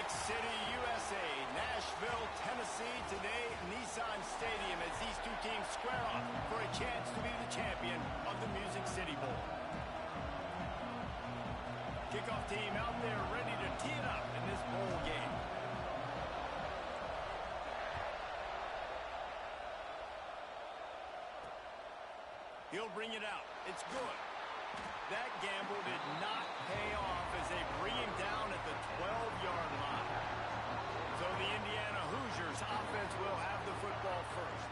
Music City, USA, Nashville, Tennessee. Today, Nissan Stadium as these two teams square off for a chance to be the champion of the Music City Bowl. Kickoff team out there ready to tee it up in this bowl game. He'll bring it out. It's good. That gamble did not pay off as they bring him down at the 12-yard line. So the Indiana Hoosiers offense will have the football first.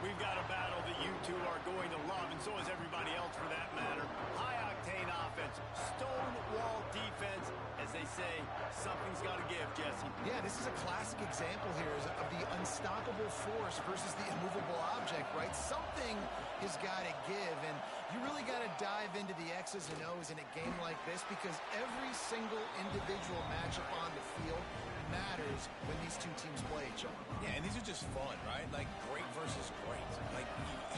We've got a battle that you two are going to love, and so is everybody else for that matter. High-octane offense, stonewall defense. As they say, something's got to give, Jesse. Yeah, this is a classic example here of the unstoppable force versus the immovable object, right? Something has got to give, and you really got to dive into the X's and O's in a game like this because every single individual matchup on the field matters when these two teams play each other. Yeah, and these are just fun, right? Like great versus great. Like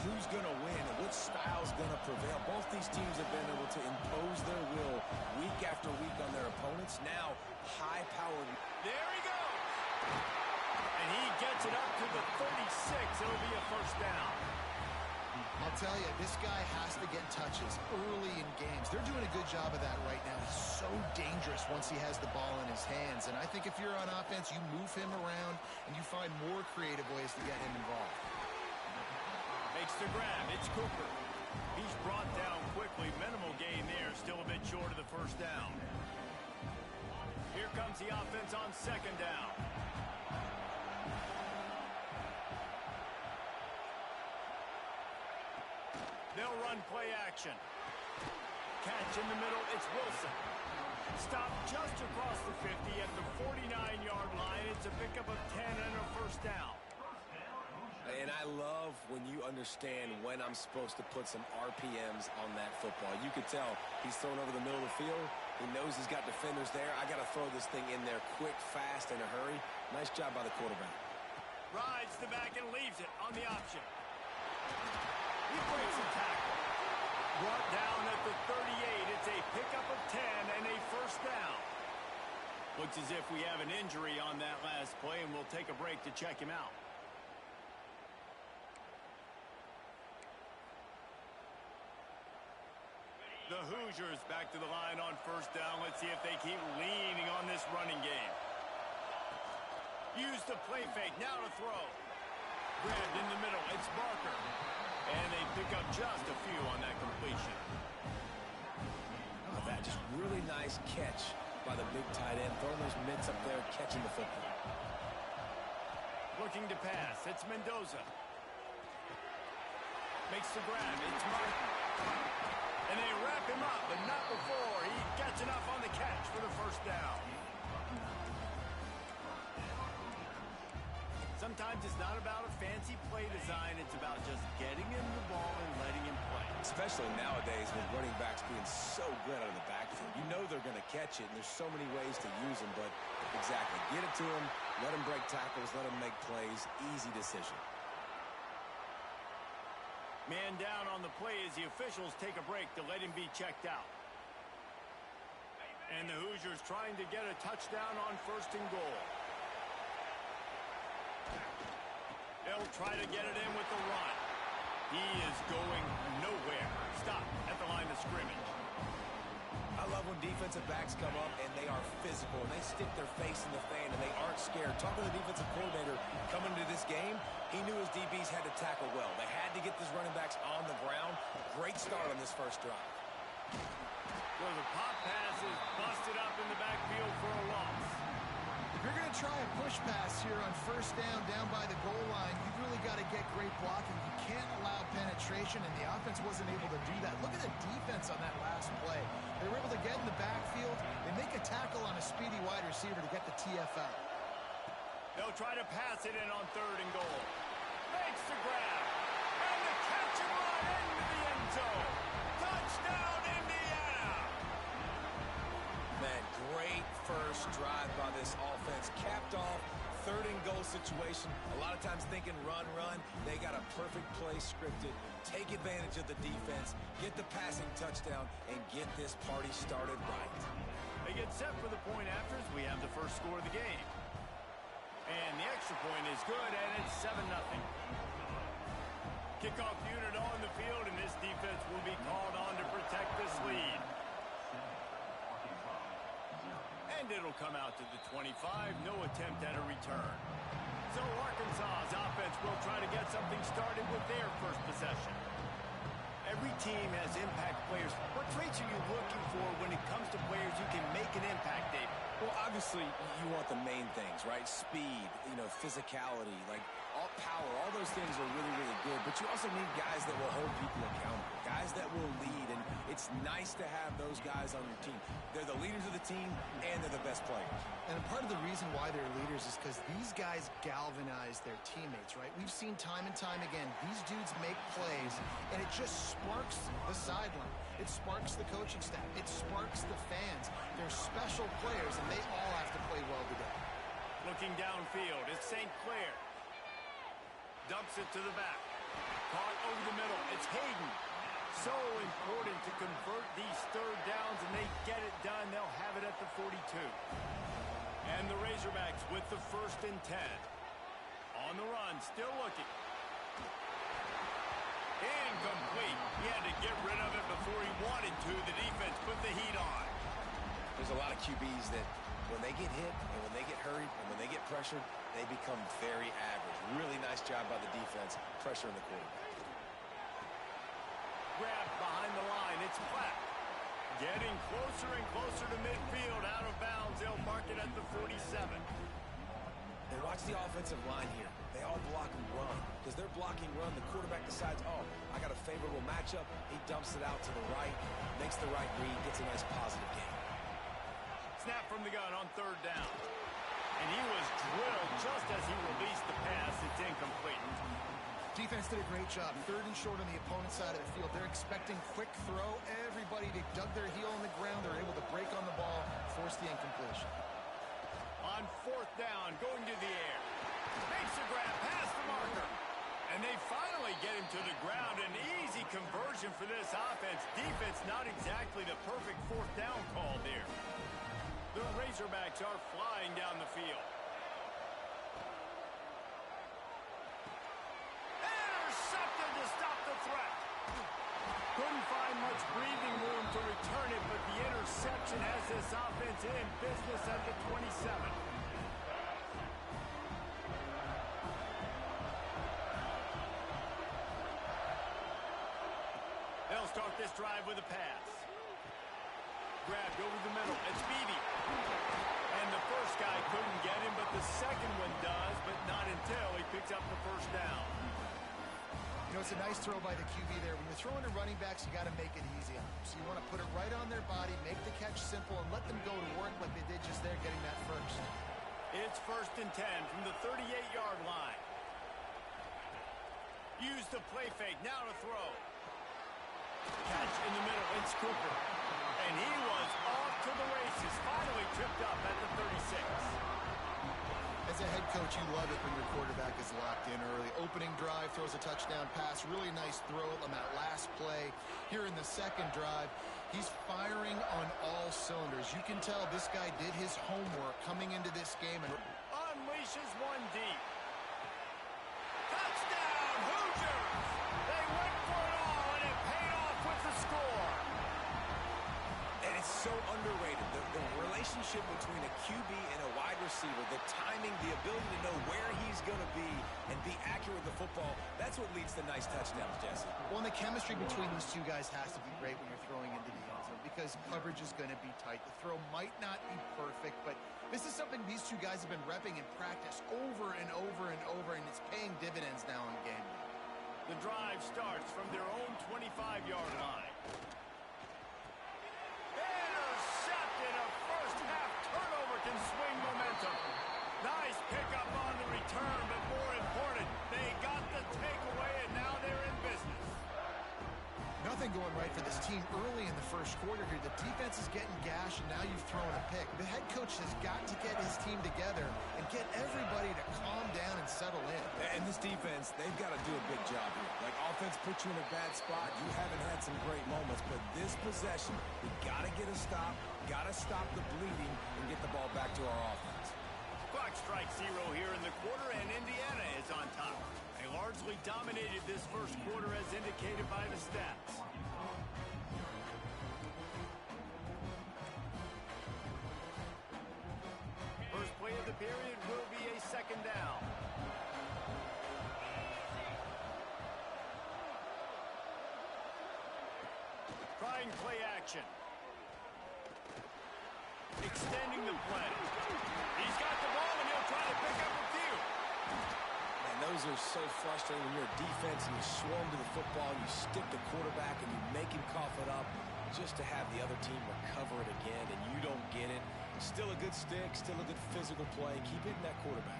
who's going to win and which style's going to prevail. Both these teams have been able to impose their will week after week on their opponents. Now, high-powered. There he goes. And he gets it up to the 36. It'll be a first down. I'll tell you, this guy has to get touches early in games. They're doing a good job of that right now. He's so dangerous once he has the ball in his hands. And I think if you're on offense, you move him around and you find more creative ways to get him involved. Makes the grab. It's Cooper. He's brought down quickly. Minimal gain there. Still a bit short of the first down. Here comes the offense on second down. They'll run play action. Catch in the middle, it's Wilson. Stopped just across the 50 at the 49-yard line. It's a pickup of 10 and a first down. And I love when you understand when I'm supposed to put some RPMs on that football. You could tell he's thrown over the middle of the field. He knows he's got defenders there. I got to throw this thing in there quick, fast, in a hurry. Nice job by the quarterback. Rides the back and leaves it on the option. He breaks a tackle. Brought down at the 38. It's a pickup of 10 and a first down. Looks as if we have an injury on that last play, and we'll take a break to check him out. The Hoosiers back to the line on first down. Let's see if they keep leaning on this running game. Use the play fake. Now to throw. Grabbed in the middle. It's Barker. And they pick up just a few on that completion. Oh, that just really nice catch by the big tight end. Throwing those mitts up there, catching the football. Looking to pass. It's Mendoza. Makes the grab. It's Martin. And they wrap him up, but not before. He gets enough on the catch for the first down. Sometimes it's not about a fancy play design. It's about just getting him the ball and letting him play. Especially nowadays with running backs being so good out of the backfield. You know they're going to catch it, and there's so many ways to use them. But exactly, get it to him, let him break tackles, let him make plays. Easy decision. Man down on the play as the officials take a break to let him be checked out. And the Hoosiers trying to get a touchdown on first and goal. They'll try to get it in with the run. He is going nowhere. Stop at the line of scrimmage. I love when defensive backs come up and they are physical and they stick their face in the fan and they aren't scared. Talking to the defensive coordinator coming into this game, he knew his DBs had to tackle well. They had to get these running backs on the ground. Great start on this first drive. Well, the pop pass is busted up in the backfield for a loss. If you're going to try a push pass here on first down by the goal line, you've really got to get great blocking. You can't allow penetration, and the offense wasn't able to do that. Look at the defense on that last play. They were able to get in the backfield. They make a tackle on a speedy wide receiver to get the TFL. They'll try to pass it in on third and goal. Makes the grab. And the catch and run into the end zone. Touchdown, Indiana! Man, great first drive by this offense. Capped off, third and goal situation. A lot of times thinking run. They got a perfect play scripted. Take advantage of the defense, get the passing touchdown, and get this party started right. A They get set for the point after as we have the first score of the game. And the extra point is good, and it's 7-0. Kickoff unit on the field, and this defense will be called on to protect this lead. And it'll come out to the 25. No attempt at a return. So Arkansas's offense will try to get something started with their first possession. Every team has impact players. What traits are you looking for when it comes to players who can make an impact, David? Well, obviously, you want the main things, right? Speed, physicality, like all power. All those things are really, really good. But you also need guys that will hold people accountable, guys that will lead. And it's nice to have those guys on your team. They're the leaders of the team, and they're the best players. And part of the reason why they're leaders is because these guys galvanize their teammates, right? We've seen time and time again, these dudes make plays, and it just sparks the sideline. It sparks the coaching staff. It sparks the fans. They're special players, and they all have to play well today. Looking downfield, it's St. Clair. Dumps it to the back. Caught over the middle. It's Hayden. So important to convert these third downs, and they get it done. They'll have it at the 42. And the Razorbacks with the 1st and 10. On the run, still looking. Incomplete. He had to get rid of it before he wanted to. The defense put the heat on. There's a lot of QBs that when they get hit and when they get hurried and when they get pressured, they become very average. Really nice job by the defense pressuring the quarterback. Grabbed behind the line. It's flat. Getting closer and closer to midfield. Out of bounds. They'll mark it at the 47. And watch the offensive line here. They all block and run. Because they're blocking run, the quarterback decides, oh, I got a favorable matchup. He dumps it out to the right, makes the right read, gets a nice positive game. Snap from the gun on 3rd down. And he was drilled just as he released the pass. It's incomplete. Defense did a great job. 3rd and short on the opponent's side of the field. They're expecting quick throw. Everybody, they dug their heel on the ground. They're able to break on the ball, force the incompletion. On 4th down, going to the air. Makes a grab past the marker. And they finally get him to the ground. An easy conversion for this offense. Defense not exactly the perfect 4th down call there. The Razorbacks are flying down the field. Intercepted to stop the threat. Couldn't find much breathing room to return it, but the interception has this offense in business at the 27. They'll start this drive with a pass. Grabbed over the middle. It's Beebe. And the first guy couldn't get him, but the second one does, but not until he picks up the 1st down. It's a nice throw by the QB there. When you're throwing to running backs, you got to make it easy on them. So you want to put it right on their body, make the catch simple, and let them go to work like they did just there, getting that first. It's 1st and 10 from the 38-yard line. Use the play fake. Now to throw. Catch in the middle. It's Cooper. And he was off to the races. Finally tripped up at the 36. As a head coach, you love it when your quarterback is locked in early. Opening drive, throws a touchdown pass. Really nice throw on that last play. Here in the 2nd drive, he's firing on all cylinders. You can tell this guy did his homework coming into this game. And unleashes one deep. Touchdown, Hoosiers! They went for it all, and it paid off with the score. And it's so underrated. The relationship between a QB and a wide receiver, the timing, the ability to know where he's going to be and be accurate with the football, that's what leads to nice touchdowns, Jesse. Well, and the chemistry between these two guys has to be great when you're throwing into the end zone because coverage is going to be tight. The throw might not be perfect, but this is something these two guys have been repping in practice over and over and over, and it's paying dividends now in game. The drive starts from their own 25-yard line. Intercepted. A first-half turnover can swing momentum. Nice pickup on the return, but more important, they got the takeaway, and now they're in business. Nothing going right for this team early in the first quarter here. The defense is getting gashed, and now you've thrown a pick. The head coach has got to get his team together and get everybody to calm down and settle in. And this defense, they've got to do a big job here. Like, offense put you in a bad spot. You haven't had some great moments, but this possession, we got to get a stop, got to stop the bleeding, and get the ball back to our offense. Clock strikes 0 here in the quarter, and Indiana is on top. They largely dominated this first quarter as indicated by the stats. First play of the period will be a second down. Trying play action. Extending the play. He's got the ball, and he'll try to pick up a few. Man, those are so frustrating when you're a defense and you swarm to the football, you stick the quarterback, and you make him cough it up just to have the other team recover it again, and you don't get it. Still a good stick, still a good physical play. Keep hitting that quarterback.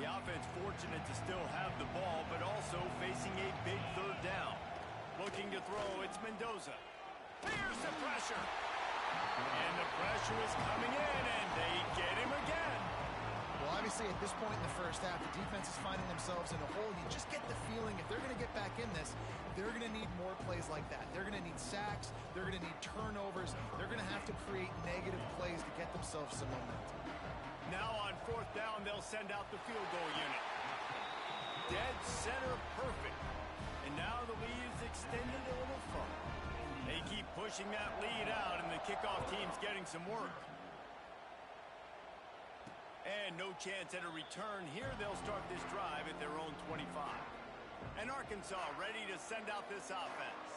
The offense fortunate to still have the ball, but also facing a big third down. Looking to throw, it's Mendoza. Here's the pressure. And the pressure is coming in, and they get him again. Well, obviously, at this point in the first half, the defense is finding themselves in a hole. You just get the feeling if they're going to get back in this, they're going to need more plays like that. They're going to need sacks. They're going to need turnovers. They're going to have to create negative plays to get themselves some momentum. Now on fourth down, they'll send out the field goal unit. Dead center perfect. And now the lead is extended a little further. They keep pushing that lead out, and the kickoff team's getting some work. And no chance at a return. Here they'll start this drive at their own 25. And Arkansas ready to send out this offense.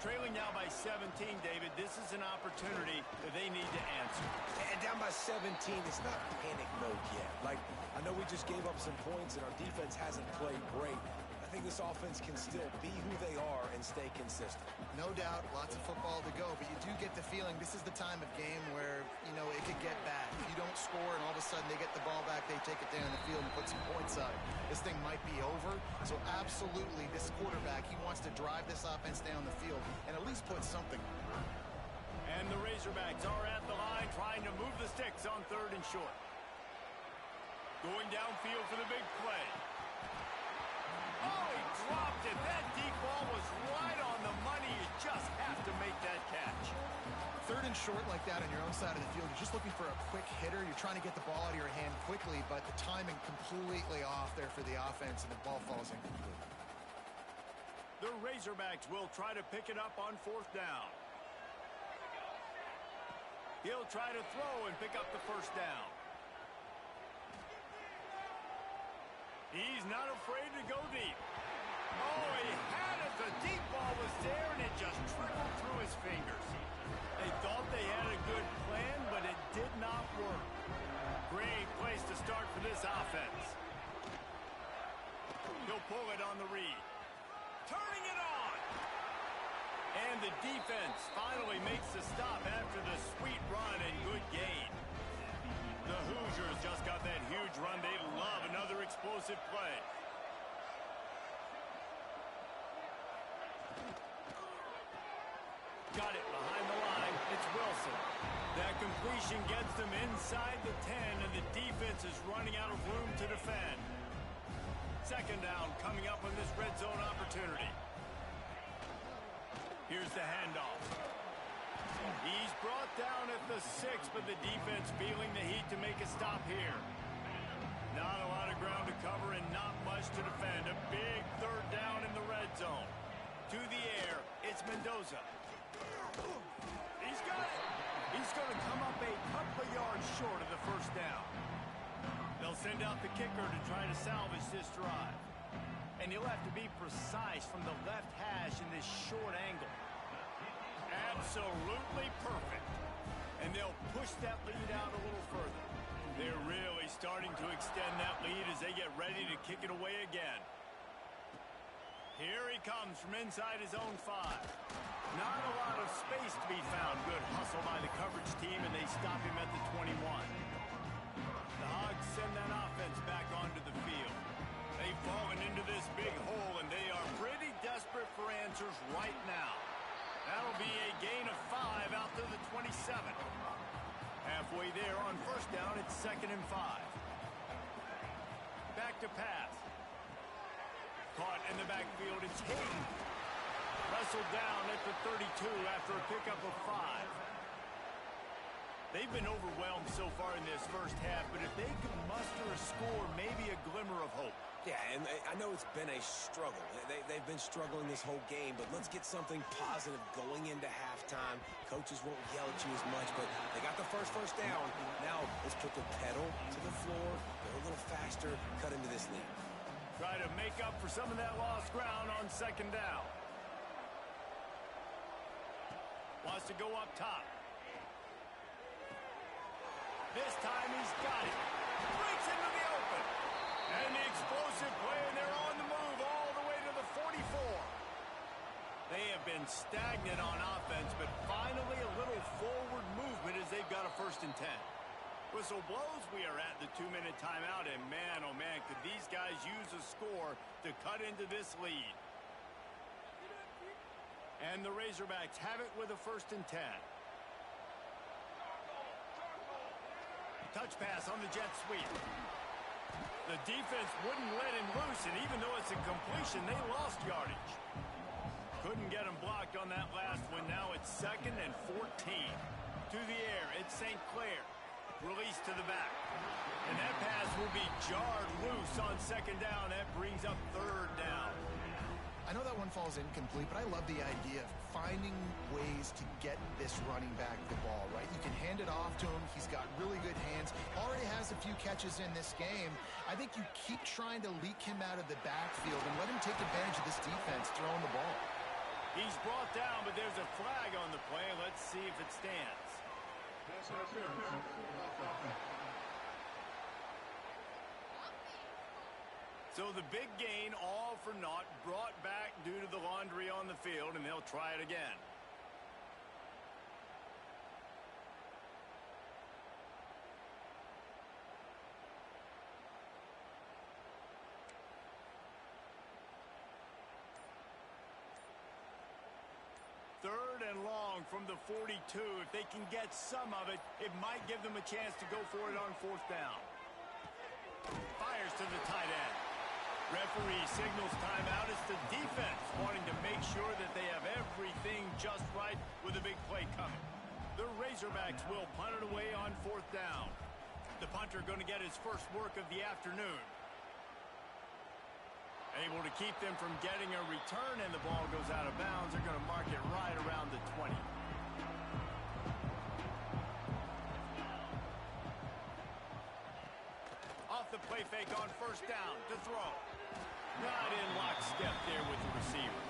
Trailing now by 17, David. This is an opportunity that they need to answer. And down by 17, it's not panic mode yet. Like, I know we just gave up some points, and our defense hasn't played great. I think this offense can still be who they are and stay consistent. No doubt, lots of football to go, but you do get the feeling this is the time of game where, you know, it could get bad. If you don't score and all of a sudden they get the ball back, they take it down the field and put some points up, this thing might be over. So absolutely, this quarterback, he wants to drive this offense down the field and at least put something on it. And the Razorbacks are at the line trying to move the sticks on third and short. Going downfield for the big play. Oh, he dropped it. That deep ball was right on the money. You just have to make that catch. Third and short like that on your own side of the field, you're just looking for a quick hitter. You're trying to get the ball out of your hand quickly, but the timing completely off there for the offense, and the ball falls incomplete. The Razorbacks will try to pick it up on fourth down. He'll try to throw and pick up the first down. He's not afraid to go deep. Oh, he had it. The deep ball was there, and it just trickled through his fingers. They thought they had a good plan, but it did not work. Great place to start for this offense. He'll pull it on the read. Turning it on. And the defense finally makes the stop after the sweet run and good gain. The Hoosiers just got that huge run. They love another explosive play. Got it behind the line. It's Wilson. That completion gets them inside the 10, and the defense is running out of room to defend. Second down coming up on this red zone opportunity. Here's the handoff. He's brought down at the 6, but the defense feeling the heat to make a stop here. Not a lot of ground to cover and not much to defend. A big third down in the red zone. To the air, it's Mendoza. He's got it. He's going to come up a couple of yards short of the first down. They'll send out the kicker to try to salvage this drive. And he'll have to be precise from the left hash in this short angle. Absolutely perfect. And they'll push that lead out a little further. They're really starting to extend that lead as they get ready to kick it away again. Here he comes from inside his own 5. Not a lot of space to be found. Good hustle by the coverage team, and they stop him at the 21. The Hogs send that offense back onto the field. They've fallen into this big hole, and they are pretty desperate for answers right now. That'll be a gain of 5 out to the 27. Halfway there on first down, it's 2nd and 5. Back to pass. Caught in the backfield, it's Hayden. Wrestled down at the 32 after a pickup of 5. They've been overwhelmed so far in this first half, but if they could muster a score, maybe a glimmer of hope. Yeah, and I know it's been a struggle. They've been struggling this whole game, but let's get something positive going into halftime. Coaches won't yell at you as much, but they got the first down. Now let's put the pedal to the floor, go a little faster, cut into this lead. Try to make up for some of that lost ground on 2nd down. Wants to go up top. This time he's got it. Breaks into the open. And the explosive play, and they're on the move all the way to the 44. They have been stagnant on offense, but finally a little forward movement as they've got a 1st and 10. Whistle blows, we are at the 2-minute timeout, and man, oh man, could these guys use a score to cut into this lead. And the Razorbacks have it with a 1st and 10. Touch pass on the jet sweep. The defense wouldn't let him loose, and even though it's a completion, they lost yardage. Couldn't get him blocked on that last one. Now it's 2nd and 14. To the air, it's St. Clair. Release to the back. And that pass will be jarred loose on 2nd down. That brings up 3rd down. I know that one falls incomplete, but I love the idea of finding ways to get this running back the ball, right? You can hand it off to him. He's got really good hands. Already has a few catches in this game. I think you keep trying to leak him out of the backfield and let him take advantage of this defense throwing the ball. He's brought down, but there's a flag on the play. Let's see if it stands. So the big gain, all for naught, brought back due to the laundry on the field, and they'll try it again. Third and long from the 42. If they can get some of it, it might give them a chance to go for it on 4th down. Fires to the tight end. Referee signals timeout. It's the defense wanting to make sure that they have everything just right with a big play coming. The Razorbacks will punt it away on 4th down. The punter going to get his first work of the afternoon. Able to keep them from getting a return, and the ball goes out of bounds. They're going to mark it right around the 20. Off the play fake on 1st down to throw. Not in lockstep there with the receiver.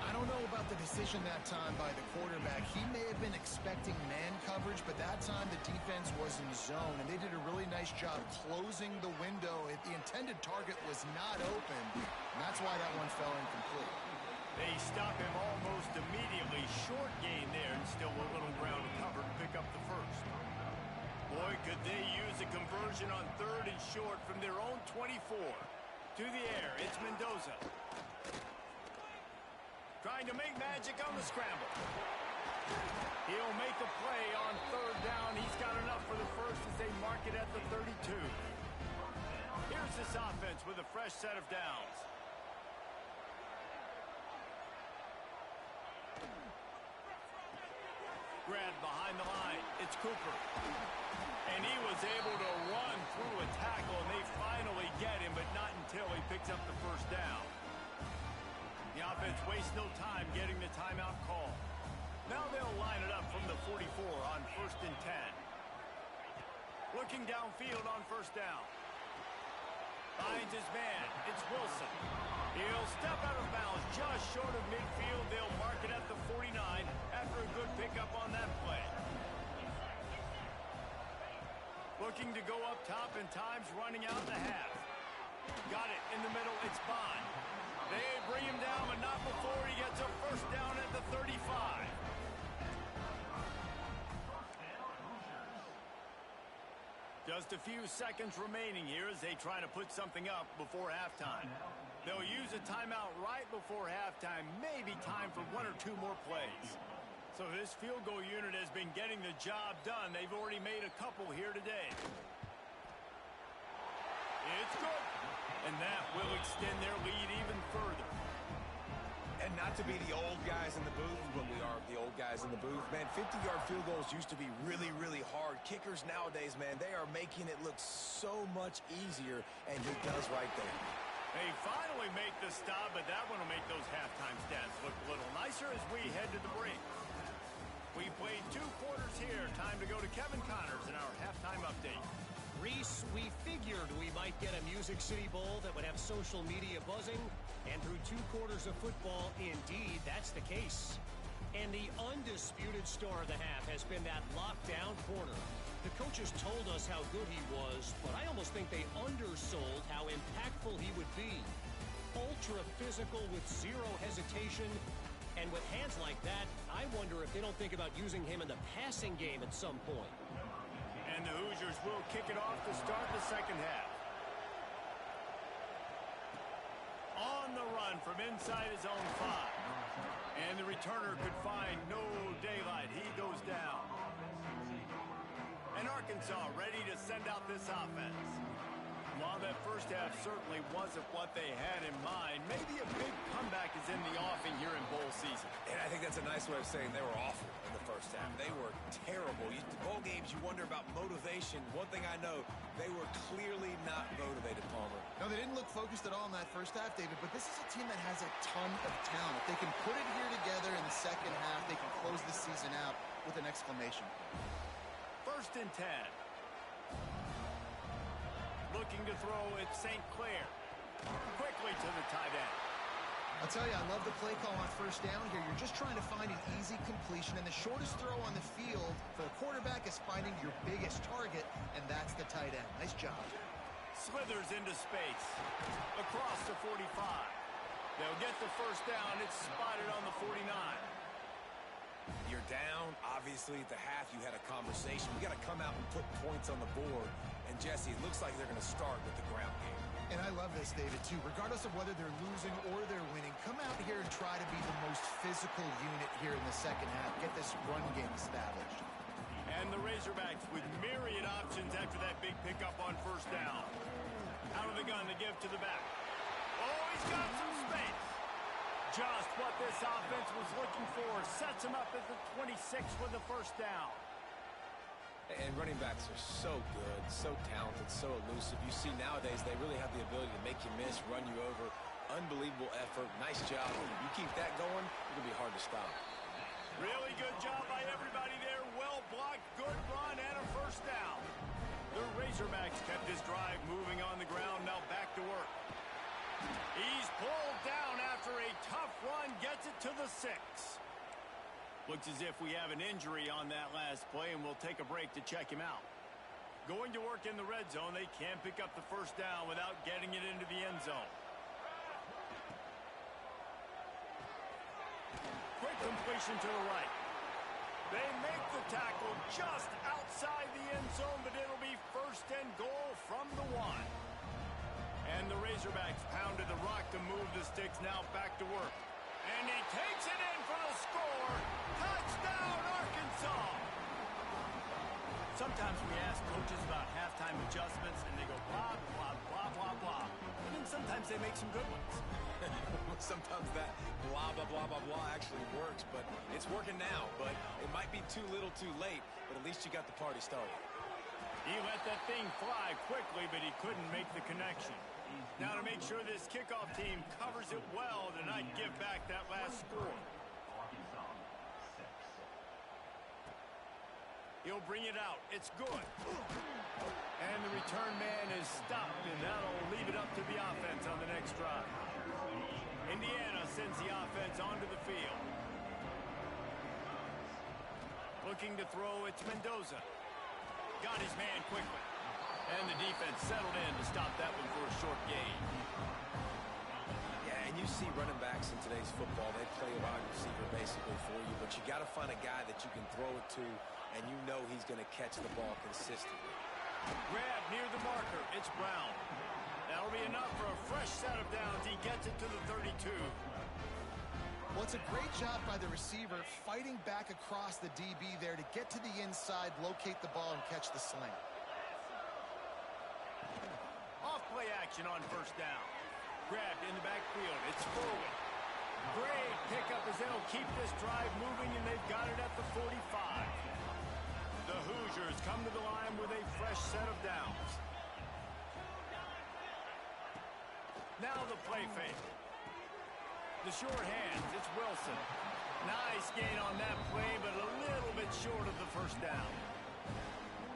I don't know about the decision that time by the quarterback. He may have been expecting man coverage, but that time the defense was in zone, and they did a really nice job closing the window. The intended target was not open, and that's why that one fell incomplete. They stop him almost immediately. Short gain there, and still a little ground to cover to pick up the 1st. Boy, could they use a conversion on 3rd and short from their own 24. To the air, it's Mendoza. Trying to make magic on the scramble. He'll make a play on 3rd down. He's got enough for the 1st as they mark it at the 32. Here's this offense with a fresh set of downs. Grab behind the line. It's Cooper. And he was able to run through a tackle, and they finally get him, but not until he picks up the 1st down. The offense wastes no time getting the timeout call. Now they'll line it up from the 44 on 1st and 10. Looking downfield on 1st down. Finds his man. It's Wilson. He'll step out of bounds just short of midfield. They'll mark it at the 49 after a good pickup on that play. Looking to go up top, and time's running out the half. Got it in the middle. It's Bond. They bring him down, but not before he gets a 1st down at the 35. Just a few seconds remaining here as they try to put something up before halftime. They'll use a timeout right before halftime. Maybe time for 1 or 2 more plays. So this field goal unit has been getting the job done. They've already made a couple here today. It's good. And that will extend their lead even further. And not to be the old guys in the booth, but we are the old guys in the booth. Man, 50-yard field goals used to be really, really hard. Kickers nowadays, man, they are making it look so much easier, and he does right there. They finally make the stop, but that one will make those halftime stats look a little nicer as we head to the break. We played 2 quarters here. Time to go to Kevin Connors in our halftime update. Reese, we figured we might get a Music City Bowl that would have social media buzzing, and through 2 quarters of football, indeed, that's the case. And the undisputed star of the half has been that lockdown corner. The coaches told us how good he was, but I almost think they undersold how impactful he would be. Ultra physical with zero hesitation, and with hands like that, I wonder if they don't think about using him in the passing game at some point. And the Hoosiers will kick it off to start the second half. On the run from inside his own 5. And the returner could find no daylight. He goes down. And Arkansas ready to send out this offense. While that first half certainly wasn't what they had in mind, maybe a big comeback is in the offing here in bowl season. And I think that's a nice way of saying they were awful in the first half. They were terrible. Bowl games, you wonder about motivation. One thing I know, they were clearly not motivated, Palmer. No, they didn't look focused at all in that first half, David, but this is a team that has a ton of talent. If they can put it here together in the second half, they can close the season out with an exclamation point. 1st and 10. Looking to throw it, St. Clair. Quickly to the tight end. I'll tell you, I love the play call on 1st down here. You're just trying to find an easy completion, and the shortest throw on the field for the quarterback is finding your biggest target, and that's the tight end. Nice job. Slithers into space. Across the 45. They'll get the 1st down. It's spotted on the 49. You're down. Obviously, at the half, you had a conversation. We got to come out and put points on the board. And, Jesse, it looks like they're going to start with the ground game. And I love this, David, too. Regardless of whether they're losing or they're winning, come out here and try to be the most physical unit here in the second half. Get this run game established. And the Razorbacks with myriad options after that big pickup on 1st down. Out of the gun to give to the back. Oh, he's got some space. Just what this offense was looking for. Sets him up at the 26 with the 1st down. And running backs are so good, so talented, so elusive. You see nowadays they really have the ability to make you miss, run you over. Unbelievable effort. Nice job. You keep that going, it'll be hard to stop. Really good job by everybody there. Well blocked, good run, and a 1st down. The Razorbacks kept this drive moving on the ground. Now back to work. He's pulled down after a tough run. Gets it to the 6. Looks as if we have an injury on that last play, and we'll take a break to check him out. Going to work in the red zone. They can't pick up the 1st down without getting it into the end zone. Quick completion to the right. They make the tackle just outside the end zone, but it'll be 1st and goal from the 1. And the Razorbacks pounded the rock to move the sticks. Now back to work. And he takes it in for the score. Touchdown, Arkansas. Sometimes we ask coaches about halftime adjustments, and they go blah, blah, blah, blah, blah. And then sometimes they make some good ones. Sometimes that blah, blah, blah, blah, blah actually works, but it's working now. But it might be too little too late, but at least you got the party started. He let that thing fly quickly, but he couldn't make the connection. Now to make sure this kickoff team covers it well to not give back that last score. He'll bring it out. It's good. And the return man is stopped, and that'll leave it up to the offense on the next drive. Indiana sends the offense onto the field. Looking to throw, it's Mendoza. Got his man quickly. And the defense settled in to stop that one for a short gain. Yeah, and you see running backs in today's football, they play a wide receiver basically for you, but you got to find a guy that you can throw it to, and you know he's going to catch the ball consistently. Grab near the marker. It's Brown. That'll be enough for a fresh set of downs. He gets it to the 32. Well, it's a great job by the receiver fighting back across the DB there to get to the inside, locate the ball, and catch the slant. Off-play action on first down. Grabbed in the backfield. It's forward. Great pickup as they'll keep this drive moving, and they've got it at the 45. The Hoosiers come to the line with a fresh set of downs. Now the play fake. The sure hands, it's Wilson. Nice gain on that play, but a little bit short of the first down.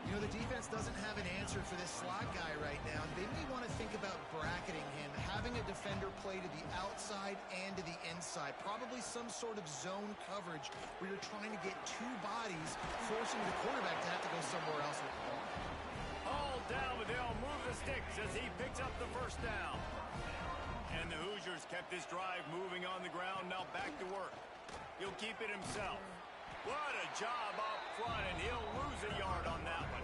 You know, the defense doesn't have an answer for this slot guy right now. They may want to think about bracketing him, having a defender play to the outside and to the inside. Probably some sort of zone coverage where you're trying to get two bodies, forcing the quarterback to have to go somewhere else with the ball. All down, but they'll move the sticks as he picks up the first down. And the Hoosiers kept this drive moving on the ground. Now back to work. He'll keep it himself. What a job up front, and he'll lose a yard on that one.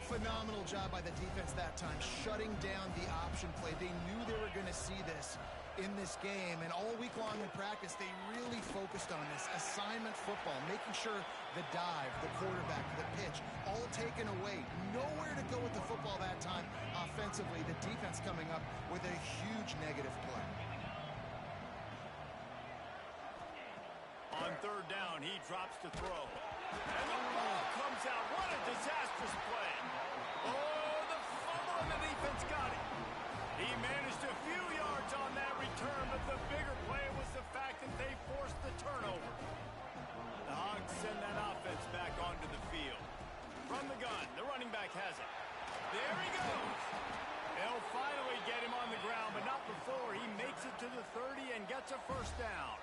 Phenomenal job by the defense that time, shutting down the option play. They knew they were going to see this in this game, and all week long in practice, they really focused on this assignment football, making sure the dive, the quarterback, the pitch, all taken away. Nowhere to go with the football that time offensively. The defense coming up with a huge negative play. On third down, he drops to throw. And the ball comes out. What a disastrous play. Oh, the fumble, and the defense got it. He managed a few yards on that return, but the bigger play was the fact that they forced the turnover. The Hogs send that offense back onto the field. From the gun, the running back has it. There he goes. They'll finally get him on the ground, but not before he makes it to the 30 and gets a first down.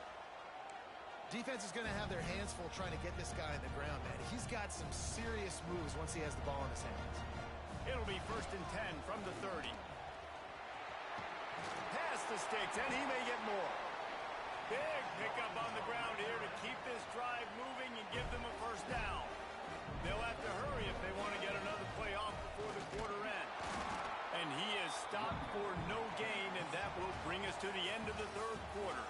Defense is going to have their hands full trying to get this guy on the ground, man. He's got some serious moves once he has the ball in his hands. It'll be 1st and 10 from the 30. Pass the sticks, and he may get more. Big pickup on the ground here to keep this drive moving and give them a first down. They'll have to hurry if they want to get another play off before the quarter end. And he is stopped for no gain, and that will bring us to the end of the third quarter.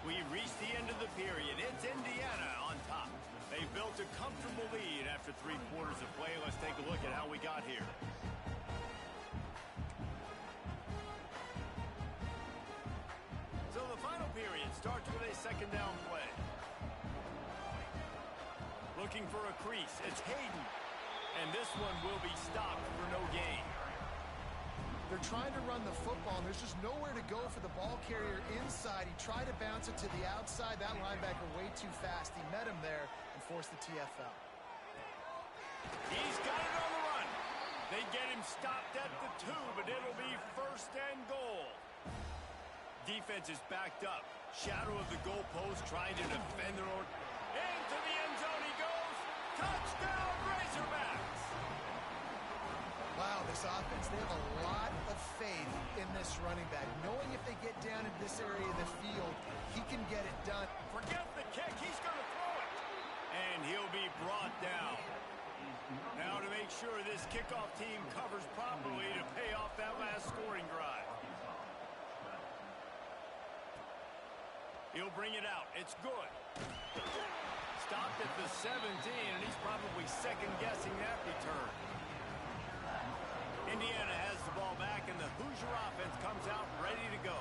We've reached the end of the period. It's Indiana on top. They built a comfortable lead after 3 quarters of play. Let's take a look at how we got here. So the final period starts with a second down play. Looking for a crease. It's Hayden. And this one will be stopped for no gain. They're trying to run the football, and there's just nowhere to go for the ball carrier inside. He tried to bounce it to the outside. That linebacker way too fast. He met him there and forced the TFL. He's got it on the run. They get him stopped at the 2, but it'll be 1st and goal. Defense is backed up. Shadow of the goalpost trying to defend their own. Into the end zone he goes. Touchdown, Razorbacks. Wow, this offense, they have a lot of faith in this running back. Knowing if they get down in this area of the field, he can get it done. Forget the kick. He's going to throw it. And he'll be brought down. Now to make sure this kickoff team covers properly to pay off that last scoring drive. He'll bring it out. It's good. Stopped at the 17, and he's probably second-guessing that return. Indiana has the ball back, and the Hoosier offense comes out ready to go.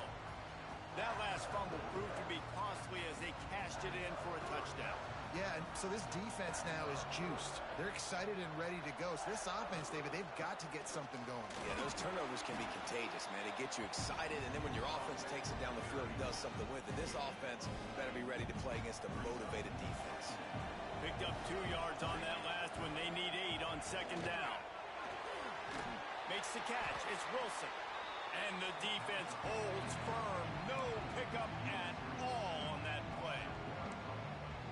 That last fumble proved to be costly as they cashed it in for a touchdown. Yeah, and so this defense now is juiced. They're excited and ready to go. So this offense, David, they've got to get something going. Yeah, those turnovers can be contagious, man. They get you excited, and then when your offense takes it down the field and does something with it, this offense better be ready to play against a motivated defense. Picked up 2 yards on that last one. They need 8 on second down. Makes the catch. It's Wilson. And the defense holds firm. No pickup at all on that play.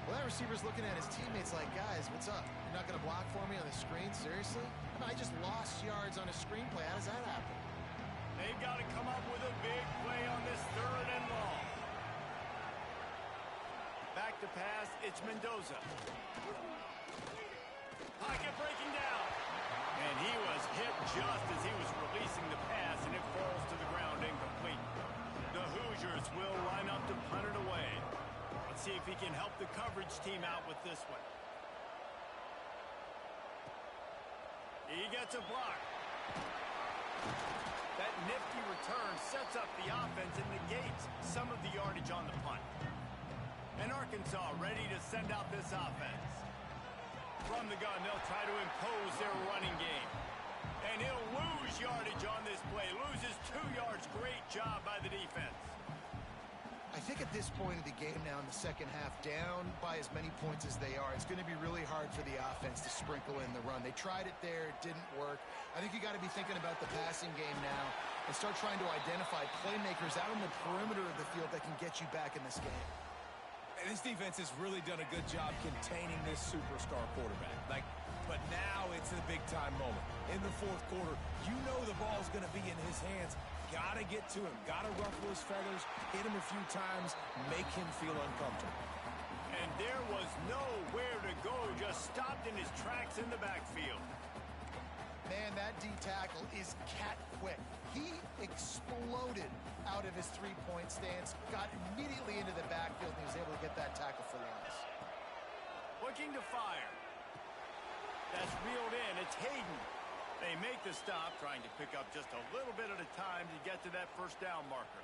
Well, that receiver's looking at his teammates like, guys, what's up? You're not going to block for me on the screen? Seriously? I just lost yards on a screenplay. How does that happen? They've got to come up with a big play on this 3rd and long. Back to pass. It's Mendoza. Pocket breaking down. And he was hit just as he was releasing the pass, and it falls to the ground incomplete. The Hoosiers will line up to punt if he can help the coverage team out with this one. He gets a block. That nifty return sets up the offense and negates some of the yardage on the punt. And Arkansas ready to send out this offense. From the gun, they'll try to impose their running game. And he'll lose yardage on this play. Loses 2 yards. Great job by the defense. I think at this point of the game now in the second half, down by as many points as they are, it's going to be really hard for the offense to sprinkle in the run. They tried it there. It didn't work. I think you got to be thinking about the passing game now and start trying to identify playmakers out on the perimeter of the field that can get you back in this game. And this defense has really done a good job containing this superstar quarterback. But now it's a big-time moment. In the fourth quarter, you know the ball's going to be in his hands. Got to get to him. Got to ruffle his feathers, hit him a few times, make him feel uncomfortable. And there was nowhere to go. Just stopped in his tracks in the backfield. Man, that D tackle is cat quick. He exploded out of his three-point stance, got immediately into the backfield, and he was able to get that tackle for loss. Looking to fire. That's reeled in. It's Hayden. They make the stop, trying to pick up just a little bit at a time to get to that first down marker.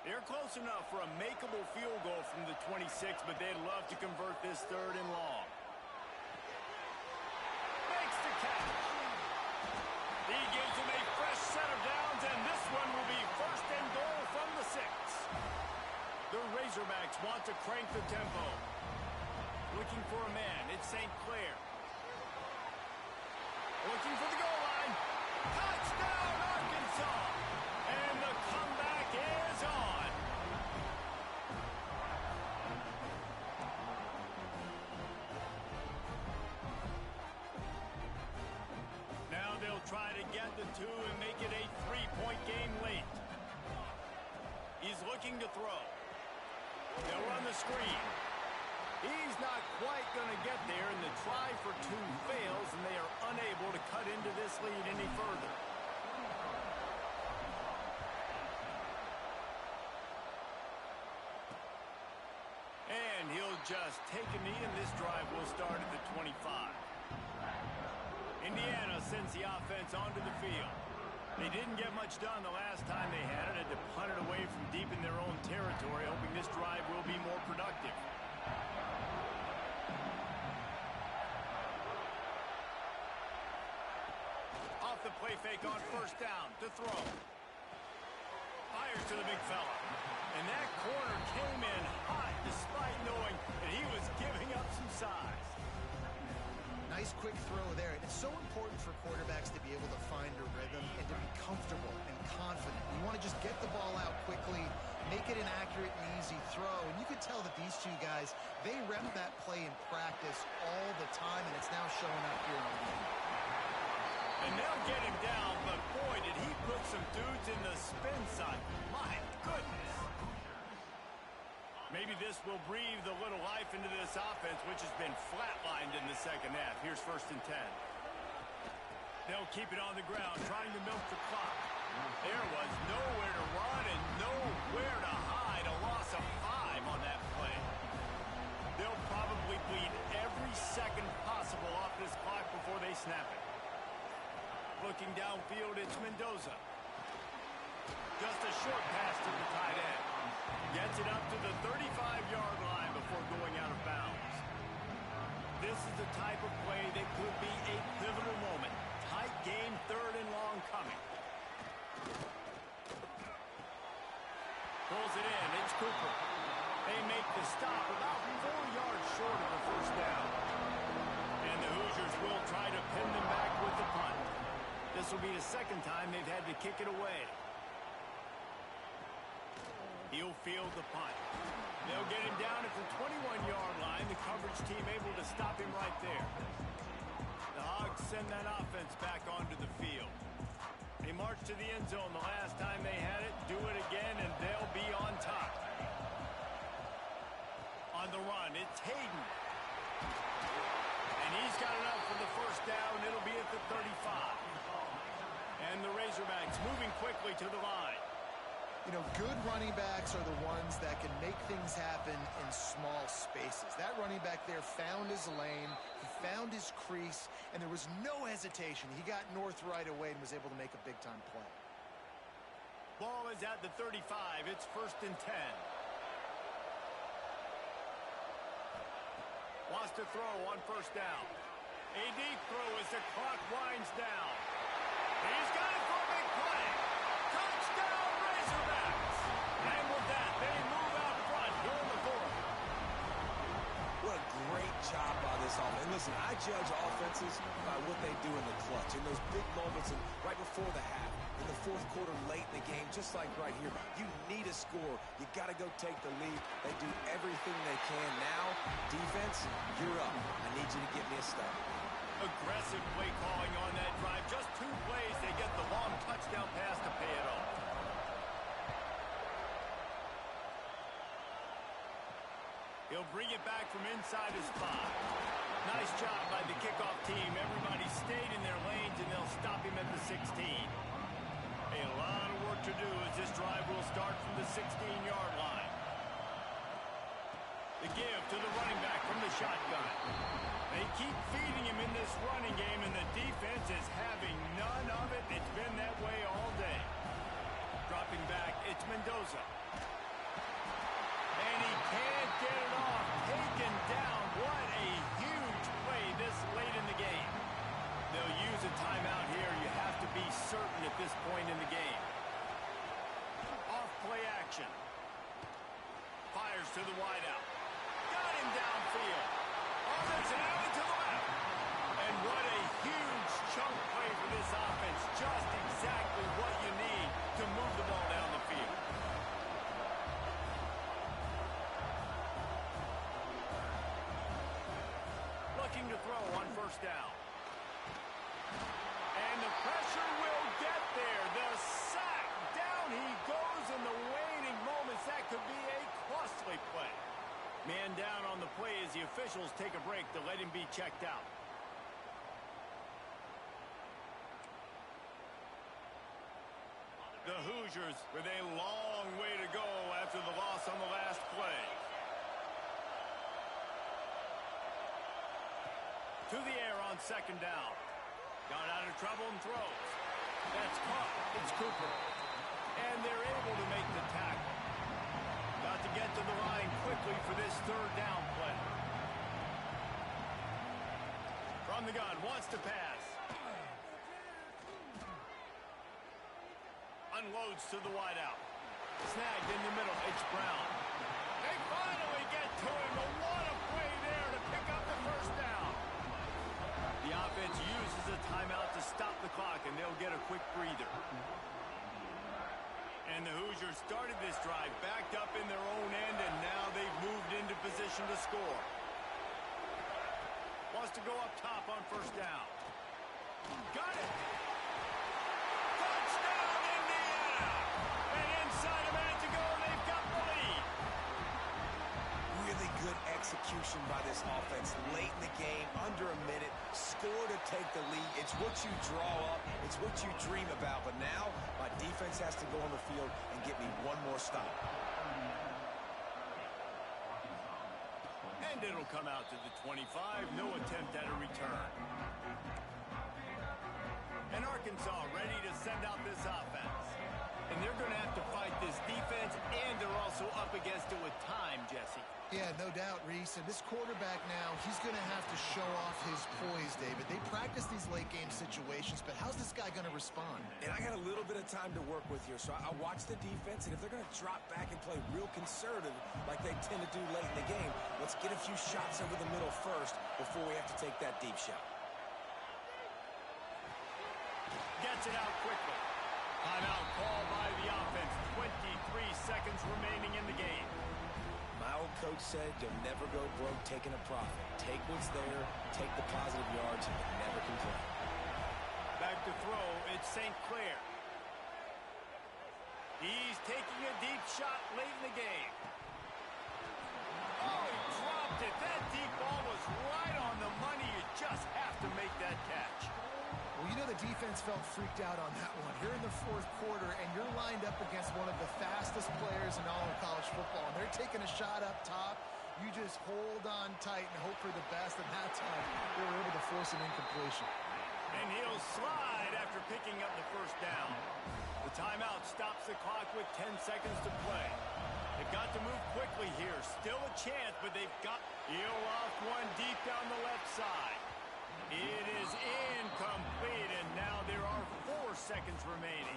They're close enough for a makeable field goal from the 26, but they'd love to convert this 3rd and long. Makes the catch. He gives them a fresh set of downs, and this one will be 1st and goal from the 6. The Razorbacks want to crank the tempo. Looking for a man. It's St. Clair. Looking for the goal line. Touchdown, Arkansas! And the comeback is on. Now they'll try to get the 2 and make it a 3-point game late. He's looking to throw. They'll run the screen. He's not quite going to get there, and the try for 2 fails, and they are unable to cut into this lead any further. And he'll just take a knee, and this drive will start at the 25. Indiana sends the offense onto the field. They didn't get much done the last time they had it. Had to punt it away from deep in their own territory, hoping this drive will be more productive. Off the play fake on 1st down to throw. Fires to the big fella. And that corner came in hot despite knowing that he was giving up some size. Nice quick throw there. And it's so important for quarterbacks to be able to find a rhythm and to be comfortable and confident. You want to just get the ball out quickly, make it an accurate and easy throw. And you could tell that these 2 guys, they rep that play in practice all the time, and it's now showing up here in the game. And they'll get him down, but boy, did he put some dudes in the spin side. My goodness. Maybe this will breathe a little life into this offense, which has been flatlined in the second half. Here's 1st and 10. They'll keep it on the ground, trying to milk the clock. There was nowhere to run and nowhere to hide. A loss of 5 on that play. They'll probably bleed every second possible off this clock before they snap it. Looking downfield, it's Mendoza. Just a short pass to the tight end. Gets it up to the 35-yard line before going out of bounds. This is the type of play that could be a pivotal moment. Tight game, 3rd and long coming. Pulls it in. It's Cooper. They make the stop about 4 yards short of the 1st down. And the Hoosiers will try to pin them back with the punt. This will be the 2nd time they've had to kick it away. He'll field the punt. They'll get him down at the 21-yard line. The coverage team able to stop him right there. The Hogs send that offense back onto the field. They marched to the end zone the last time they had it. Do it again, and they'll be on top. On the run, it's Hayden. And he's got enough for the 1st down. It'll be at the 35. And the Razorbacks moving quickly to the line. You know, good running backs are the ones that can make things happen in small spaces. That running back there found his lane, he found his crease, and there was no hesitation. He got north right away and was able to make a big-time play. Ball is at the 35. It's 1st and 10. Wants to throw on 1st down. A deep throw as the clock winds down. He's got it for a big play. Touchdown, Razorbacks! And with that, they move out front here in the 4th. What a great job by this offense. And listen, I judge offenses by what they do in the clutch, in those big moments and right before the half, in the 4th quarter, late in the game, just like right here. You need a score. You got to go take the lead. They do everything they can. Now, defense, you're up. I need you to get me a stop. Aggressive play calling on that drive. Just 2 plays, they get the long touchdown pass to pay it off. He'll bring it back from inside his spot. Nice job by the kickoff team. Everybody stayed in their lanes, and they'll stop him at the 16. A lot of work to do as this drive will start from the 16-yard line. The give to the running back from the shotgun. They keep feeding him in this running game, and the defense is having none of it. It's been that way all day. Dropping back, it's Mendoza. And he can't get it off. Taken down. What a huge play this late in the game. They'll use a timeout here. You have to be certain at this point in the game. Off play action. Fires to the wideout. Got him downfield. Oh, there's an alley to the left. And what a huge chunk play for this offense. Just exactly what you need to move the ball down the field. Looking to throw on 1st down. And the pressure will get there. The sack. Down he goes in the waning moments. That could be a costly play. Man down on the play as the officials take a break to let him be checked out. The Hoosiers with a long way to go after the loss on the last play. To the air on 2nd down. Got out of trouble and throws. That's caught. It's Cooper. And they're able to make the tackle. Got to get to the line quickly for this 3rd down play. From the gun, wants to pass. Unloads to the wideout. Snagged in the middle. It's Brown. They finally get to him. But what a play there to pick up the 1st down. The offense uses a timeout to stop the clock, and they'll get a quick breather. And the Hoosiers started this drive backed up in their own end, and now they've moved into position to score. Wants to go up top on 1st down. Got it! Touchdown, Indiana! And inside a minute to go, they've got the lead. Really good execution by this offense late in the game, under a minute, score to take the lead. It's what you draw up, it's what you dream about, but now my defense has to go on the field and get me one more stop. And it'll come out to the 25, no attempt at a return. And Arkansas ready to send out this offense. And they're going to have to fight this defense, and they're also up against it with time, Jesse. Yeah, no doubt, Reese. And this quarterback now, he's going to have to show off his poise, David. They practice these late-game situations, but how's this guy going to respond? And I got a little bit of time to work with here, so I watch the defense, and if they're going to drop back and play real conservative like they tend to do late in the game, let's get a few shots over the middle first before we have to take that deep shot. Gets it out quickly. Timeout call by the offense. 23 seconds remaining in the game. My old coach said you'll never go broke taking a profit. Take what's there, take the positive yards, and never complain. Back to throw, it's St. Clair. He's taking a deep shot late in the game. Oh, he dropped dropped it. That deep ball was right on the money. You just have to make that catch. Well, you know the defense felt freaked out on that one. You're in the fourth quarter, and you're lined up against one of the fastest players in all of college football. And they're taking a shot up top. You just hold on tight and hope for the best. And that time, they were able to force an incompletion. And he'll slide after picking up the first down. The timeout stops the clock with 10 seconds to play. They've got to move quickly here. Still a chance, but they've got... He'll off one deep down the left side. It is incomplete, and now there are 4 seconds remaining.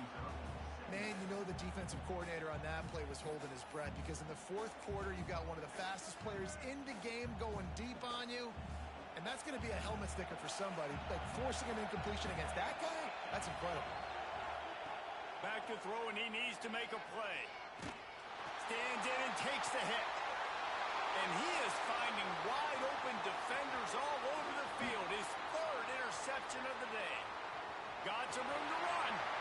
Man, you know the defensive coordinator on that play was holding his breath because in the fourth quarter, you got one of the fastest players in the game going deep on you, and that's going to be a helmet sticker for somebody. Like forcing an incompletion against that guy, that's incredible. Back to throw, and he needs to make a play. Stands in and takes the hit. And he is finding wide-open defenders all over the field. His 3rd interception of the day. Got some room to run.